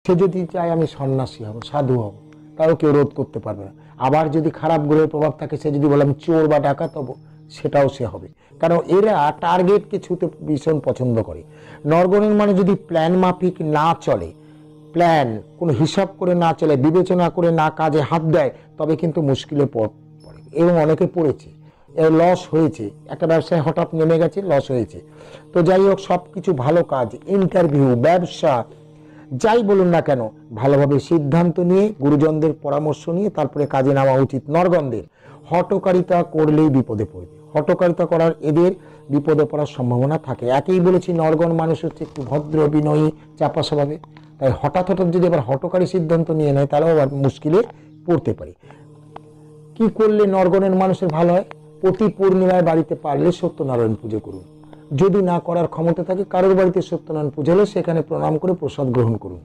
সে যদি চায় আমি সন্ন্যাসী হব, সাধু হব, তাও কেউ রোধ করতে পারবে না। আবার যদি খারাপ গ্রহের প্রভাব থাকে, সে যদি বলে আমি চোর বা ডাকাত হব, সেটাও সে হবে। কারণ এরা টার্গেটকে ছুঁতে ভীষণ পছন্দ করে। নরগণের মানে যদি প্ল্যান মাফিক না চলে, প্ল্যান কোনো হিসাব করে না চলে, বিবেচনা করে না কাজে হাত দেয়, তবে কিন্তু মুশকিলে পড়ে এবং অনেকে পড়েছে, লস হয়েছে। একটা ব্যবসায় হঠাৎ নেমে গেছে, লস হয়েছে। তো যাই হোক, সব কিছু ভালো কাজ, ইন্টারভিউ, ব্যবসা, যাই বলুন না কেন, ভালোভাবে সিদ্ধান্ত নিয়ে গুরুজনদের পরামর্শ নিয়ে তারপরে কাজে নেওয়া উচিত। নরগণদের হঠকারিতা করলেই বিপদে পড়বে। হঠকারিতা করার এদের বিপদে পড়ার সম্ভাবনা থাকে। একেই বলেছি নরগণ মানুষ হচ্ছে একটু ভদ্র, বিনয়ী, চাপা স্বভাবে। তাই হঠাৎ যদি আবার হঠকারী সিদ্ধান্ত নিয়ে নেয়, তাহলেও আবার মুশকিলে পড়তে পারে। কি করলে নরগণের মানুষের ভালো হয়? প্রতি পূর্ণিমায় বাড়িতে পারলে সত্যনারায়ণ পুজো করুন। যদি না করার ক্ষমতা থাকে, কারোর বাড়িতে সত্যনারায়ণ পুজো হলে সেখানে প্রণাম করে প্রসাদ গ্রহণ করুন।